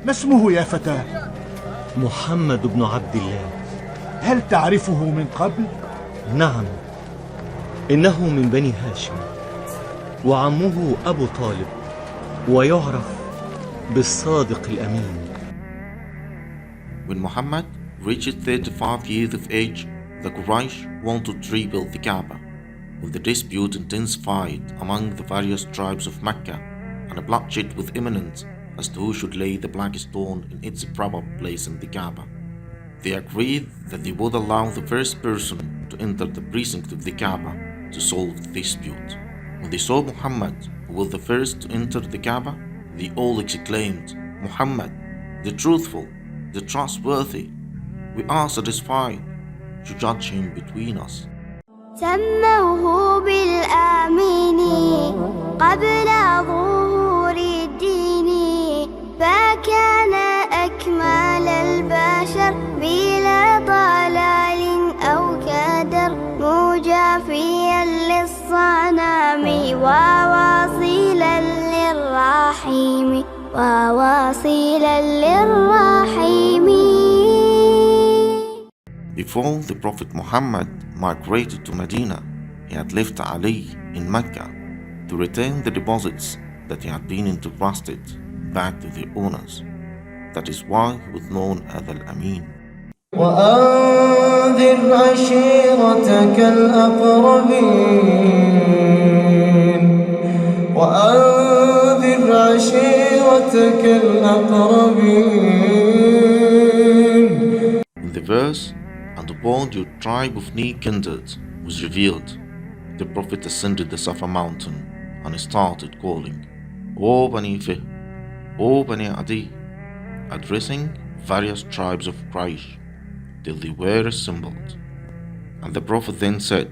ما اسمه يا فتى؟ محمد بن عبد الله. هل تعرفه من قبل؟ نعم، إنه من بني هاشم، وعمه أبو طالب، ويعرف بالصادق الأمين. When Muhammad reached 35 years of age, the Quraysh wanted to rebuild the Kaaba, with the dispute intensified among the various tribes of Mecca, and a bloodshed was imminent as to who should lay the black stone in its proper place in the Kaaba. They agreed that they would allow the first person to enter the precinct of the Kaaba to solve the dispute. When they saw Muhammad, who was the first to enter the Kaaba, they all exclaimed, "Muhammad, the Truthful, the Trustworthy, we are satisfied to judge him between us." سموه بالأمين قبل ظهور الدين، فكان أكمل البشر بلا ضلال أو كدر، مجافيا للصنم وواصلا للرحيم، وواصلا للرحيم. Before the Prophet Muhammad migrated to Medina, he had left Ali in Mecca to return the deposits that he had been entrusted back to their owners. That is why he was known as Al-Amin. وأنذر عشيرتك الأقربين، وأنذر عشيرتك الأقربين. In the verse, "And upon your tribe of near kindred was revealed," the Prophet ascended the Safa mountain and started calling, "O Bani Fihr, O Bani Adi," addressing various tribes of Quraysh till they were assembled. And the Prophet then said,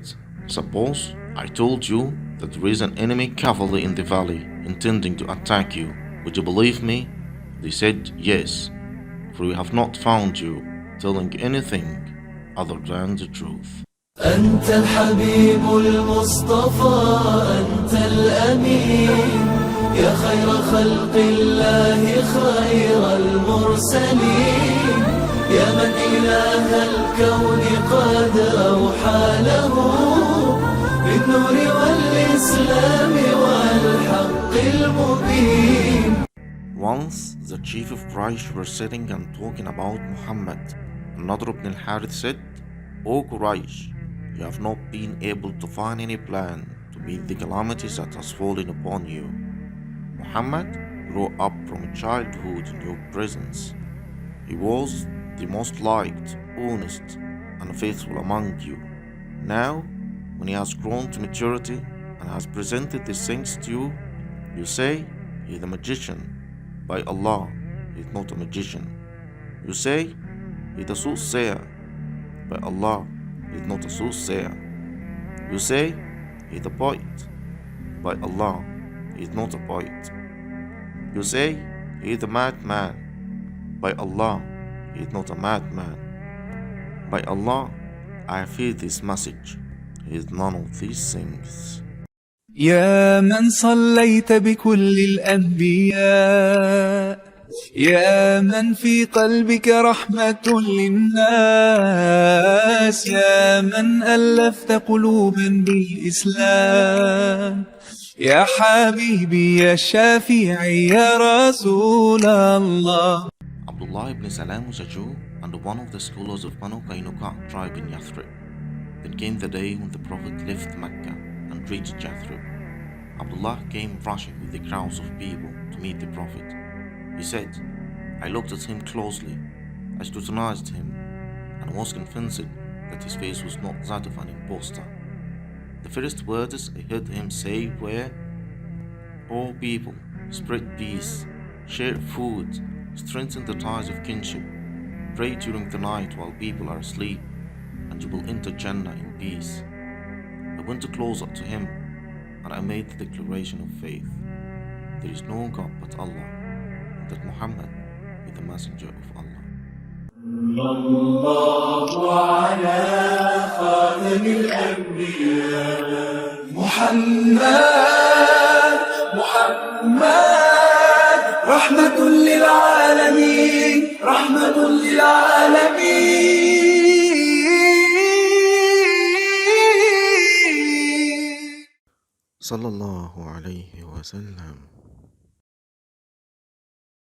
"Suppose I told you that there is an enemy cavalry in the valley intending to attack you, would you believe me?" They said, "Yes, for we have not found you telling anything other than the truth." أنت الحبيب المصطفى، أنت الأمين، يا خير خلق الله، خير المرسلين، يا من إله الكون قد أوحى له بالنور والإسلام والحق المبين. Once the chief of Quraysh were sitting and talking about Muhammad. Nadr ibn al-Harith said, "O Quraysh, you have not been able to find any plan to meet the calamities that has fallen upon you. Muhammad grew up from childhood in your presence. He was the most liked, honest, and faithful among you. Now, when he has grown to maturity and has presented these things to you, you say he is a magician. By Allah, he is not a magician. You say he is a soothsayer. By Allah, he is not a soothsayer. You say he is a poet. By Allah, he is not a poet. You say he is a madman. By Allah, he is not a madman. By Allah, I have heard this message. He is none of these things." يا من صليت بكل الأنبياء، يا من في قلبك رحمة للناس، يا من ألفت قلوبا بالإسلام، يا حبيبي يا شافعي يا رسول الله. Abdullah ibn Salam was a Jew and one of the scholars of Banu Qaynuqa tribe in Yathrib. Then came the day when the Prophet left Mecca and reached Yathrib. Abdullah came rushing with the crowds of people to meet the Prophet. He said, "I looked at him closely, I scrutinized him, and was convinced that his face was not that of an impostor. The first words I heard him say were, 'O people, spread peace, share food, strengthen the ties of kinship, pray during the night while people are asleep, and you will enter Jannah in peace.' I went closer to him, and I made the declaration of faith. There is no God but Allah, and that Muhammad is the messenger of Allah." الله على خاتم الأنبياء محمد، محمد رحمة للعالمين. العالمين، رحمة للعالمين. صلى الله عليه وسلم.